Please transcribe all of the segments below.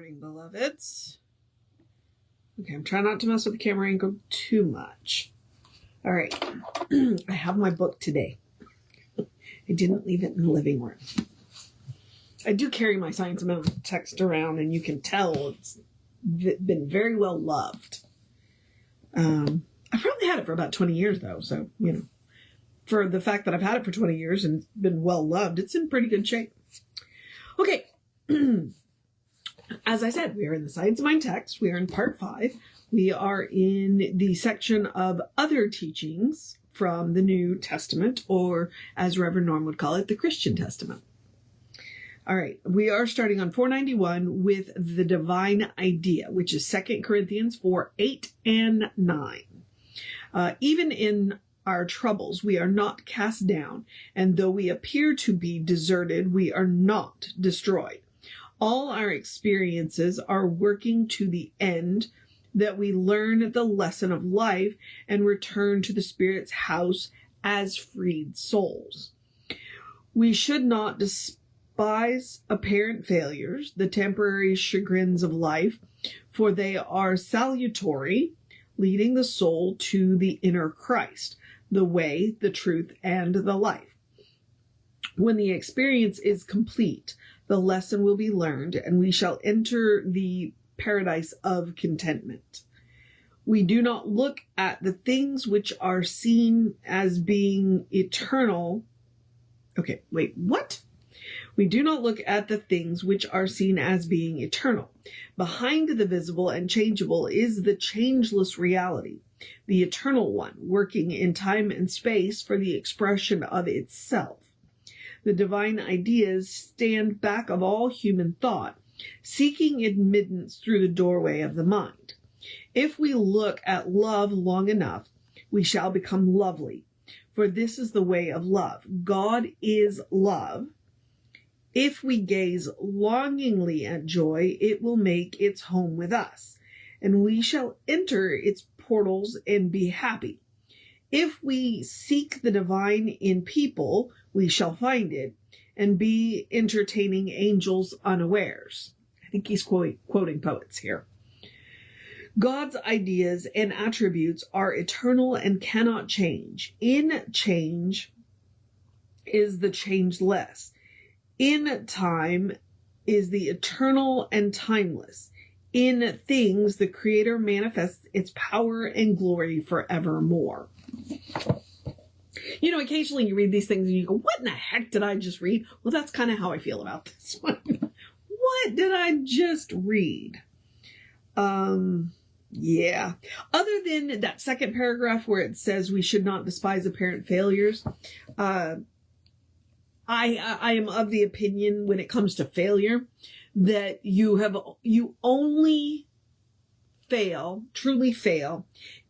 morning, beloveds. Okay, I'm trying not to mess with the camera angle too much. All right, I have my book today. I didn't leave it in the living room. I do carry my Science Amendment text around, and you can tell it's been very well loved. I've probably had it for about 20 years, though, so, you know, for the fact that I've had it for 20 years and been well loved, it's in pretty good shape. Okay. As I said, we are in the Science of Mind text. We are in part 5. We are in the section of other teachings from the New Testament, or as Reverend Norm would call it, the Christian Testament. All right. We are starting on 491 with the divine idea, which is 2 Corinthians 4, 8 and 9. Even in our troubles, we are not cast down, and though we appear to be deserted, we are not destroyed. All our experiences are working to the end that we learn the lesson of life and return to the Spirit's house as freed souls. We should not despise apparent failures, the temporary chagrins of life, for they are salutary, leading the soul to the inner Christ, the way, the truth, and the life. When the experience is complete, the lesson will be learned, and we shall enter the paradise of contentment. We do not look at the things which are seen as being eternal. Okay, wait, what? We do not look at the things which are seen as being eternal. Behind the visible and changeable is the changeless reality, the eternal one, working in time and space for the expression of itself. The divine ideas stand back of all human thought, seeking admittance through the doorway of the mind. If we look at love long enough, we shall become lovely, for this is the way of love. God is love. If we gaze longingly at joy, it will make its home with us, and we shall enter its portals and be happy. If we seek the divine in people, we shall find it and be entertaining angels unawares. I think he's quoting poets here. God's ideas and attributes are eternal and cannot change. In change is the changeless. In time is the eternal and timeless. In things, the Creator manifests its power and glory forevermore. You know, occasionally you read these things and you go, what in the heck did I just read? Well, that's kind of how I feel about this one. What did I just read? Yeah. Other than that second paragraph where it says we should not despise apparent failures, I am of the opinion when it comes to failure that you only truly fail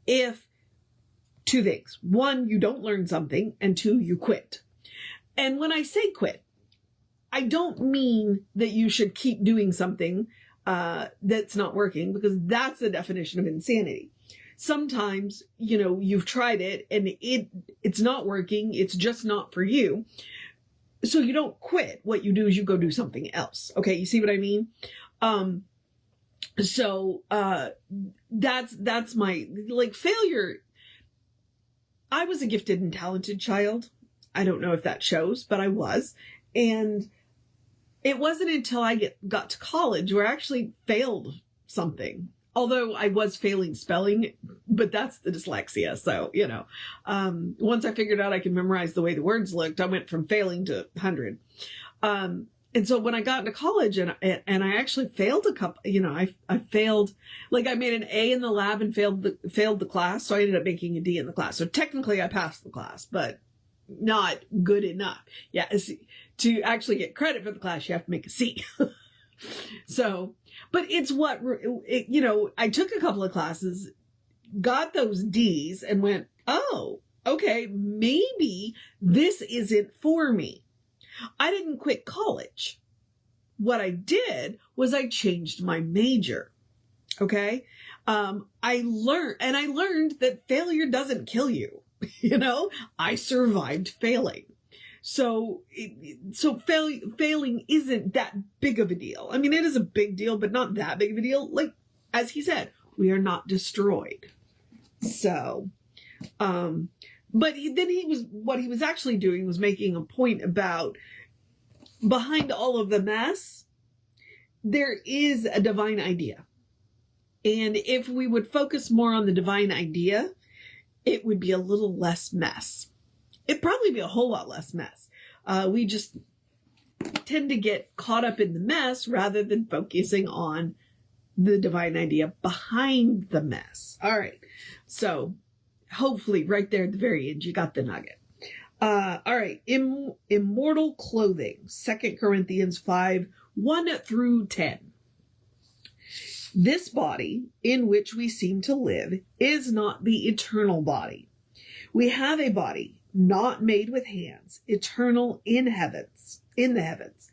if two things. One, you don't learn something, and two, you quit. And when I say quit, I don't mean that you should keep doing something that's not working, because that's the definition of insanity. Sometimes, you know, you've tried it and it's not working. It's just not for you. So you don't quit. What you do is you go do something else. Okay. You see what I mean? That's my, like, failure. I was a gifted and talented child. I don't know if that shows, but I was. And it wasn't until I got to college where I actually failed something. Although I was failing spelling, but that's the dyslexia. So, you know, once I figured out I could memorize the way the words looked, I went from failing to 100. And so when I got into college and I actually failed a couple, you know, I failed, like I made an A in the lab and failed the class. So I ended up making a D in the class. So technically I passed the class, but not good enough. Yeah. To actually get credit for the class, you have to make a C. So, but it's you know, I took a couple of classes, got those D's and went, oh, okay, maybe this isn't for me. I didn't quit college. What I did was I changed my major. Okay. I learned that failure doesn't kill you. You know, I survived failing. So, failing isn't that big of a deal. I mean, it is a big deal, but not that big of a deal. Like, as he said, we are not destroyed. So, but what he was actually doing was making a point about behind all of the mess, there is a divine idea. And if we would focus more on the divine idea, it would be a little less mess. It'd probably be a whole lot less mess. We just tend to get caught up in the mess rather than focusing on the divine idea behind the mess. All right. So hopefully right there at the very end, you got the nugget. All right. Immortal clothing, 2 Corinthians 5, 1 through 10. This body in which we seem to live is not the eternal body. We have a body not made with hands, eternal in the heavens.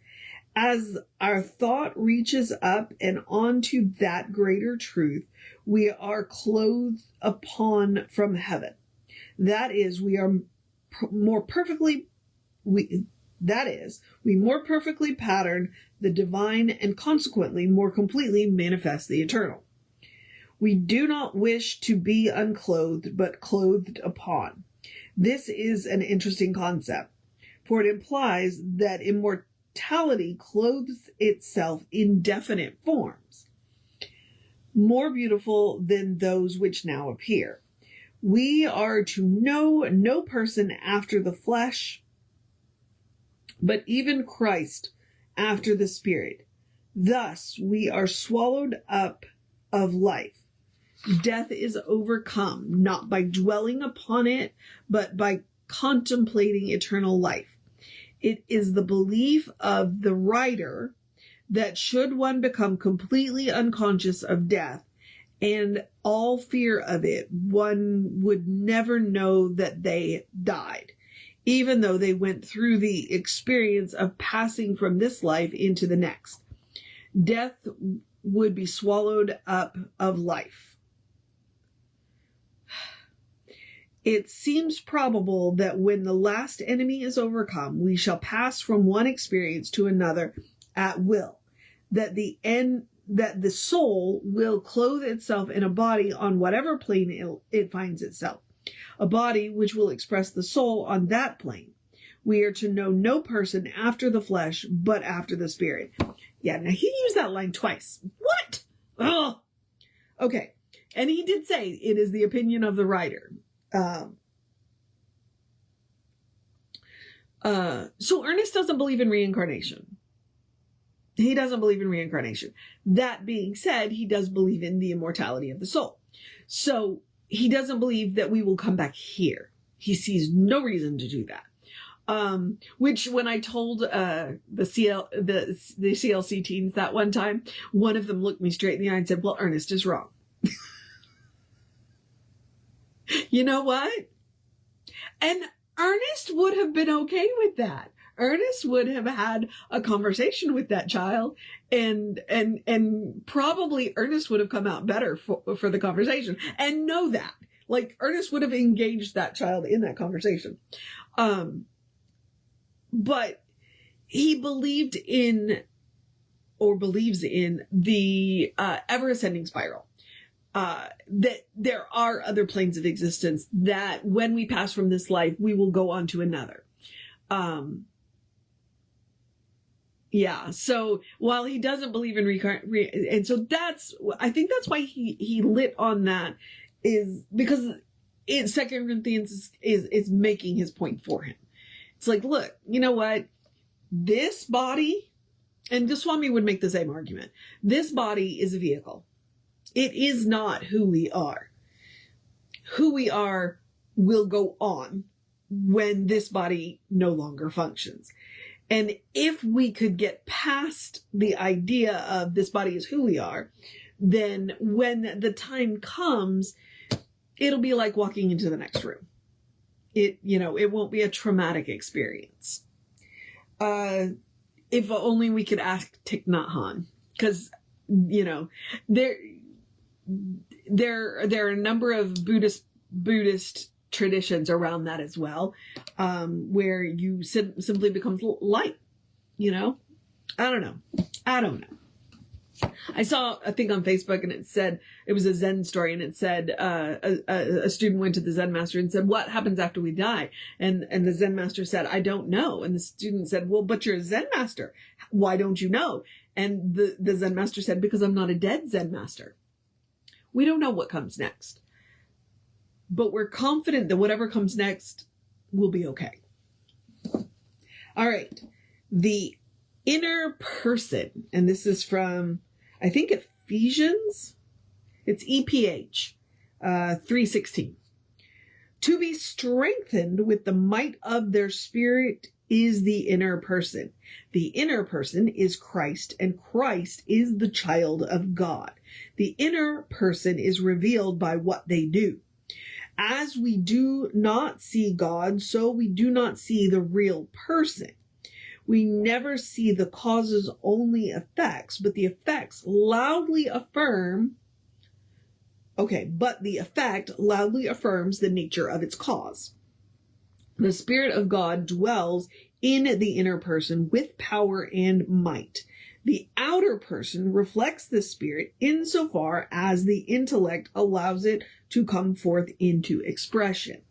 As our thought reaches up and onto that greater truth, we are clothed upon from heaven. That is, we more perfectly pattern the divine and consequently more completely manifest the eternal. We do not wish to be unclothed, but clothed upon. This is an interesting concept, for it implies that immortality clothes itself in definite forms, more beautiful than those which now appear. We are to know no person after the flesh, but even Christ after the Spirit. Thus we are swallowed up of life. Death is overcome, not by dwelling upon it, but by contemplating eternal life. It is the belief of the writer that should one become completely unconscious of death and all fear of it, one would never know that they died, even though they went through the experience of passing from this life into the next. Death would be swallowed up of life. It seems probable that when the last enemy is overcome, we shall pass from one experience to another at will, that the soul will clothe itself in a body on whatever plane it finds itself, a body which will express the soul on that plane. We are to know no person after the flesh, but after the Spirit. Yeah, now he used that line twice. What? Oh, okay. And he did say it is the opinion of the writer. So Ernest doesn't believe in reincarnation. He doesn't believe in reincarnation. That being said, he does believe in the immortality of the soul. So he doesn't believe that we will come back here. He sees no reason to do that. Which when I told the CLC teens that one time, one of them looked me straight in the eye and said, well, Ernest is wrong. You know what? And Ernest would have been okay with that. Ernest would have had a conversation with that child and probably Ernest would have come out better for the conversation and know that. Like Ernest would have engaged that child in that conversation. But he believed in or believes in the ever ascending spiral. That there are other planes of existence that when we pass from this life, we will go on to another. Yeah. So while he doesn't believe in and so I think that's why he lit on that is because 2 Corinthians is making his point for him. It's like, look, you know what? This body, and Goswami would make the same argument. This body is a vehicle. It is not who we are. Who we are will go on when this body no longer functions. And if we could get past the idea of this body is who we are, then when the time comes, it'll be like walking into the next room. It won't be a traumatic experience. If only we could ask Thich Nhat Hanh, because, there are a number of Buddhist traditions around that as well, where you simply becomes light, you know? I don't know. I saw a thing on Facebook and it said, it was a Zen story, and it said, a student went to the Zen master and said, what happens after we die? And the Zen master said, I don't know. And the student said, well, but you're a Zen master. Why don't you know? And the Zen master said, because I'm not a dead Zen master. We don't know what comes next, but we're confident that whatever comes next will be okay. All right. The inner person, and this is from, I think, Ephesians. It's EPH 3:16. To be strengthened with the might of their spirit is the inner person. The inner person is Christ, and Christ is the child of God. The inner person is revealed by what they do. As we do not see God, so we do not see the real person. We never see the causes, only effects, but the effects loudly affirm, but the effect loudly affirms the nature of its cause. The Spirit of God dwells in the inner person with power and might. The outer person reflects the Spirit insofar as the intellect allows it to come forth into expression.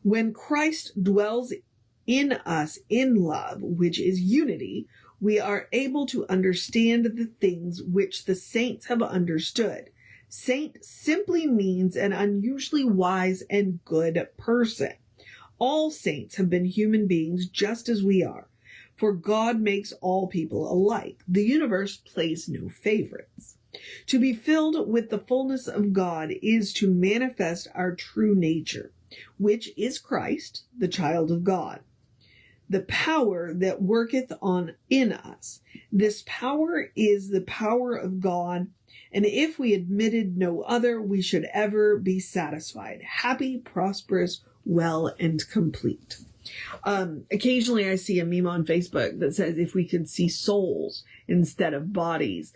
When Christ dwells in us in love, which is unity, we are able to understand the things which the saints have understood. Saint simply means an unusually wise and good person. All saints have been human beings just as we are, for God makes all people alike. The universe plays no favorites. To be filled with the fullness of God is to manifest our true nature, which is Christ, the child of God. The power that worketh in us. This power is the power of God, and if we admitted no other, we should ever be satisfied, happy, prosperous, well, and complete. Occasionally I see a meme on Facebook that says, if we could see souls instead of bodies,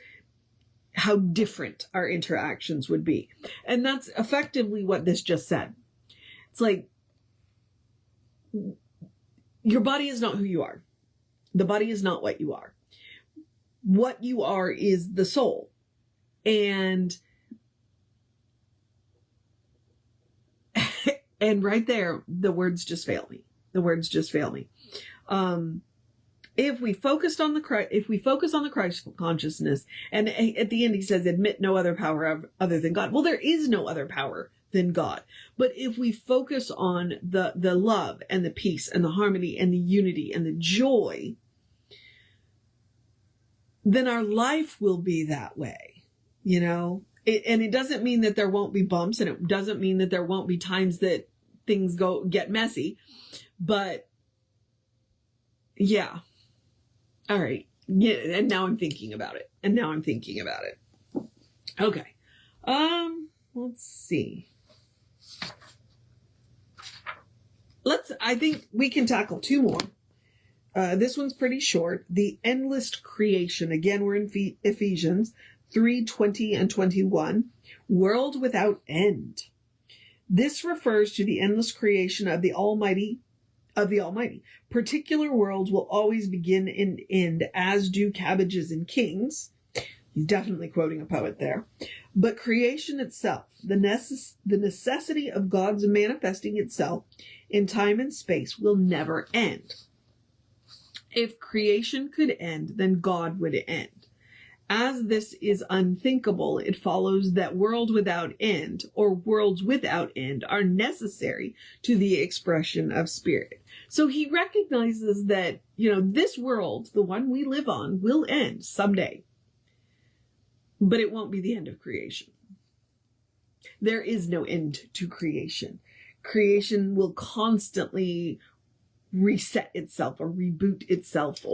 how different our interactions would be. And that's effectively what this just said. It's like, your body is not who you are. The body is not what you are. What you are is the soul. And right there, the words just fail me. If we focus on the Christ consciousness, and at the end he says, admit no other power other than God. Well, there is no other power than God. But if we focus on the love and the peace and the harmony and the unity and the joy, then our life will be that way, you know? And it doesn't mean that there won't be bumps, and it doesn't mean that there won't be times that things get messy, but yeah. All right. Yeah. And now I'm thinking about it. Okay. Let's see. I think we can tackle two more. This one's pretty short. The endless creation. Again, we're in Ephesians 3:20 and 21. World without end. This refers to the endless creation of the Almighty. Particular worlds will always begin and end, as do cabbages and kings. He's definitely quoting a poet there. But creation itself, the necessity of God's manifesting itself in time and space, will never end. If creation could end, then God would end. As this is unthinkable, it follows that world without end, or worlds without end, are necessary to the expression of spirit. So he recognizes that, this world, the one we live on, will end someday. But it won't be the end of creation. There is no end to creation. Creation will constantly reset itself or reboot itself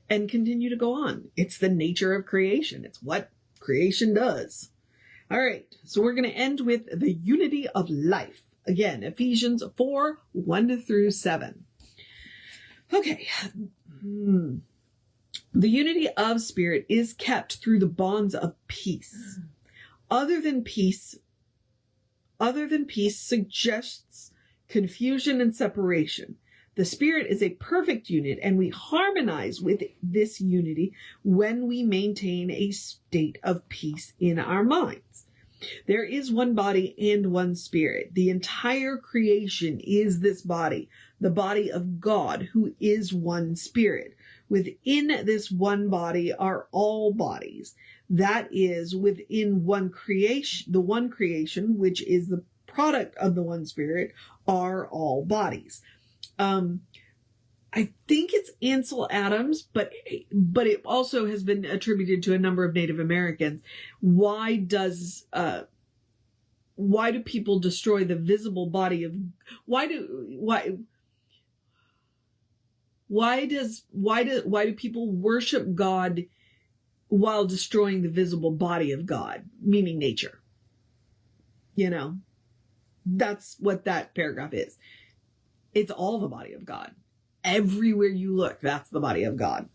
and continue to go on. It's the nature of creation. It's what creation does. All right. So we're going to end with the unity of life. Again, Ephesians 4:1-7. Okay. The unity of spirit is kept through the bonds of peace. Other than peace, other than peace suggests confusion and separation. The Spirit is a perfect unit, and we harmonize with this unity when we maintain a state of peace in our minds. There is one body and one Spirit. The entire creation is this body, the body of God, who is one Spirit. Within this one body are all bodies. That is, within one creation, the one creation, which is the product of the one Spirit, are all bodies. I think it's Ansel Adams, but it also has been attributed to a number of Native Americans. Why do people destroy the visible body of, why do people worship God while destroying the visible body of God, meaning nature? You know, that's what that paragraph is. It's all the body of God. Everywhere you look, that's the body of God.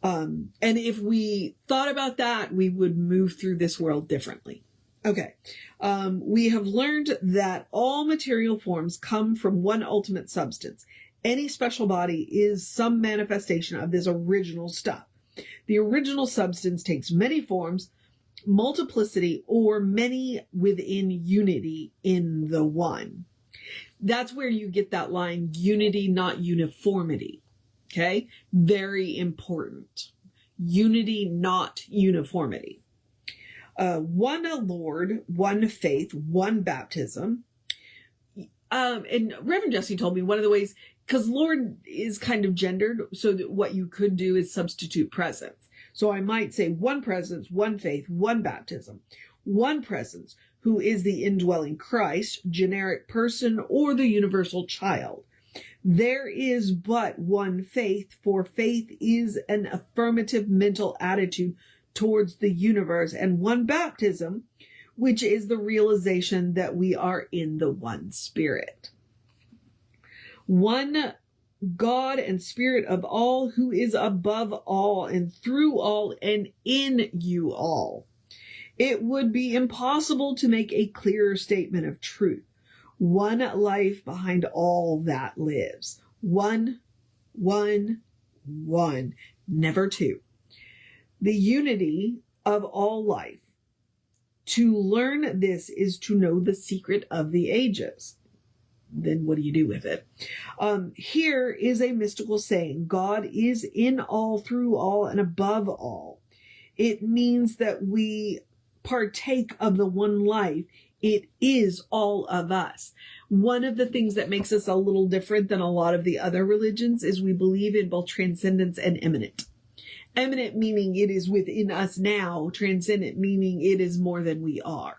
And if we thought about that, we would move through this world differently. Okay. We have learned that all material forms come from one ultimate substance. Any special body is some manifestation of this original stuff. The original substance takes many forms, multiplicity, or many within unity in the one. That's where you get that line, unity, not uniformity. Okay? Very important. Unity, not uniformity. One Lord, one faith, one baptism. And Reverend Jesse told me one of the ways, because Lord is kind of gendered, so that what you could do is substitute presence. So I might say one presence, one faith, one baptism. One presence, who is the indwelling Christ, generic person, or the universal child. There is but one faith, for faith is an affirmative mental attitude towards the universe, and one baptism, which is the realization that we are in the one Spirit. One God and Spirit of all, who is above all and through all and in you all. It would be impossible to make a clearer statement of truth. One life behind all that lives. One, never two. The unity of all life. To learn this is to know the secret of the ages. Then what do you do with it? Here is a mystical saying. God is in all, through all, and above all. It means that we partake of the one life. It is all of us. One of the things that makes us a little different than a lot of the other religions is we believe in both transcendence and immanent. Immanent meaning it is within us now. Transcendent meaning it is more than we are.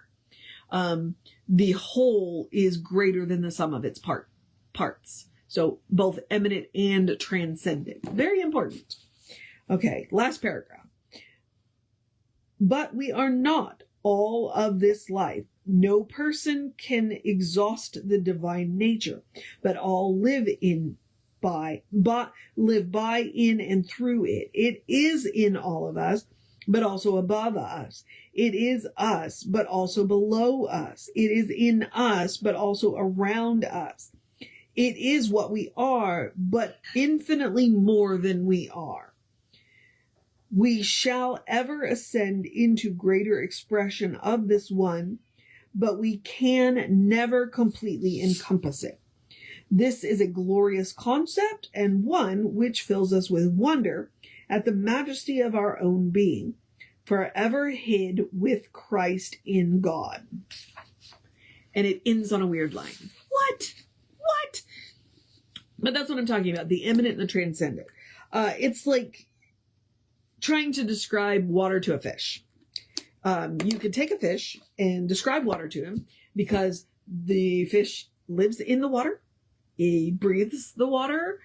The whole is greater than the sum of its parts. So both immanent and transcendent. Very important. Okay, last paragraph. But we are not all of this life. No person can exhaust the divine nature, but all live by, in, and through it. It is in all of us, but also above us. It is us, but also below us. It is in us, but also around us. It is what we are, but infinitely more than we are. We shall ever ascend into greater expression of this one, but we can never completely encompass it. This is a glorious concept and one which fills us with wonder at the majesty of our own being, forever hid with Christ in God. And it ends on a weird line. What? But that's what I'm talking about, the immanent and the transcendent. It's like trying to describe water to a fish. You could take a fish and describe water to him because the fish lives in the water. It breathes the water.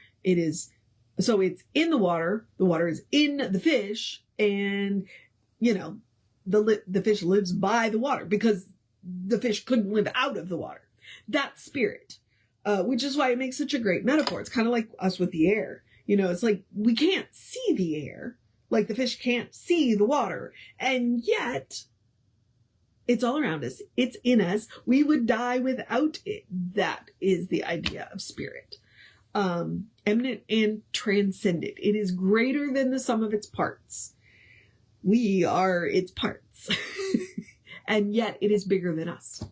So it's in the water is in the fish, and, the fish lives by the water because the fish couldn't live out of the water. That's spirit, which is why it makes such a great metaphor. It's kind of like us with the air. It's like we can't see the air, like the fish can't see the water, and yet It's all around us. It's in us. We would die without it. That is the idea of spirit. Eminent and transcendent. It is greater than the sum of its parts. We are its parts. And yet it is bigger than us.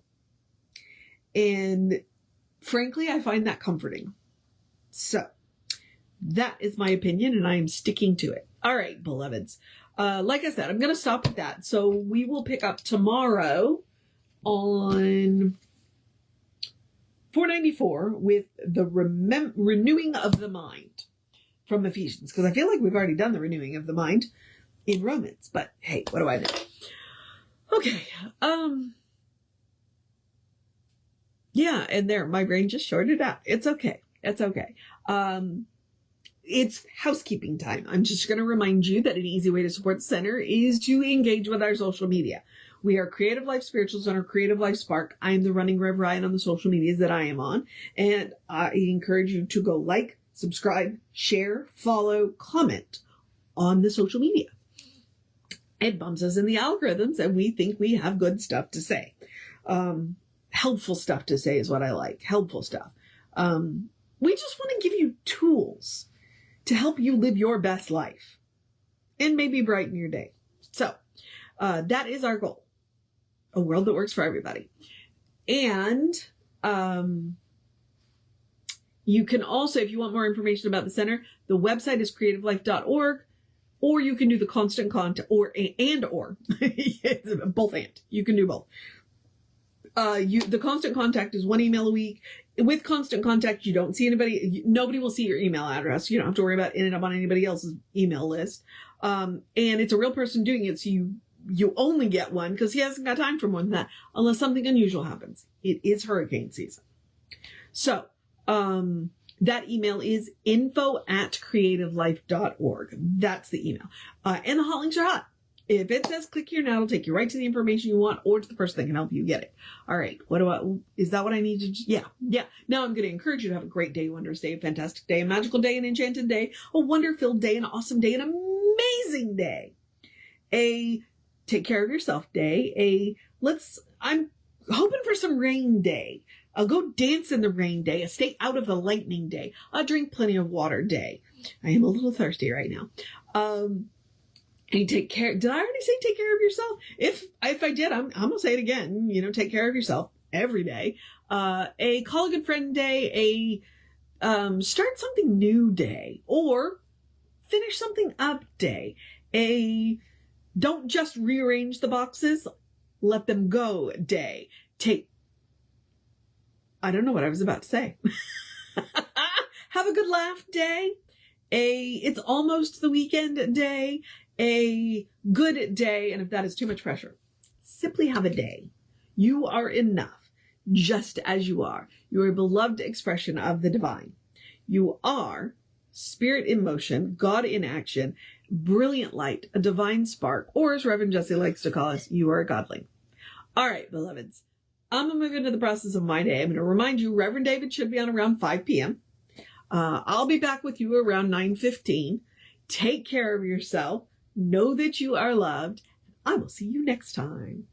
And frankly, I find that comforting. So that is my opinion, and I am sticking to it. All right, beloveds. Like I said, I'm going to stop at that. So we will pick up tomorrow on 494 with the renewing of the mind from Ephesians. Because I feel like we've already done the renewing of the mind in Romans. But hey, what do I know? Okay. Yeah, and there, my brain just shorted out. It's okay. It's okay. It's housekeeping time. I'm just going to remind you that an easy way to support the center is to engage with our social media. We are Creative Life Spirituals on our Creative Life Spark. I am the running Rev Ryan on the social medias that I am on. And I encourage you to go like, subscribe, share, follow, comment on the social media. It bumps us in the algorithms, and we think we have good stuff to say. Helpful stuff to say is what I like. Helpful stuff. We just want to give you tools to help you live your best life and maybe brighten your day. So that is our goal. A world that works for everybody. And you can also, if you want more information about the center, the website is creativelife.org, or you can do the constant contact, or it's both and. You can do both. The constant contact is 1 email a week. With constant contact, you don't see anybody. Nobody will see your email address. You don't have to worry about ending up on anybody else's email list. And it's a real person doing it, so you only get one because he hasn't got time for more than that unless something unusual happens. It is hurricane season. So that email is info@creativelife.org. That's the email. And the hot links are hot. If it says click here now, it'll take you right to the information you want or to the person that can help you get it. All right. Is that what I need to do? Yeah. Now I'm going to encourage you to have a great day, wondrous day, a fantastic day, a magical day, an enchanted day, a wonder-filled day, an awesome day, an amazing day. A take care of yourself day. I'm hoping for some rain day. A go dance in the rain day, a stay out of the lightning day, a drink plenty of water day. I am a little thirsty right now. And take care. Did I already say take care of yourself? If I did, I'm going to say it again. Take care of yourself every day. A call a good friend day, a start something new day, or finish something up day. A don't just rearrange the boxes, let them go day. I don't know what I was about to say. Have a good laugh day. It's almost the weekend day. A good day, and if that is too much pressure, simply have a day. You are enough, just as you are. You are a beloved expression of the divine. You are spirit in motion, God in action, brilliant light, a divine spark, or as Reverend Jesse likes to call us, you are a godling. All right, beloveds, I'm going to move into the process of my day. I'm going to remind you, Reverend David should be on around 5 p.m. I'll be back with you around 9:15. Take care of yourself. Know that you are loved. I will see you next time.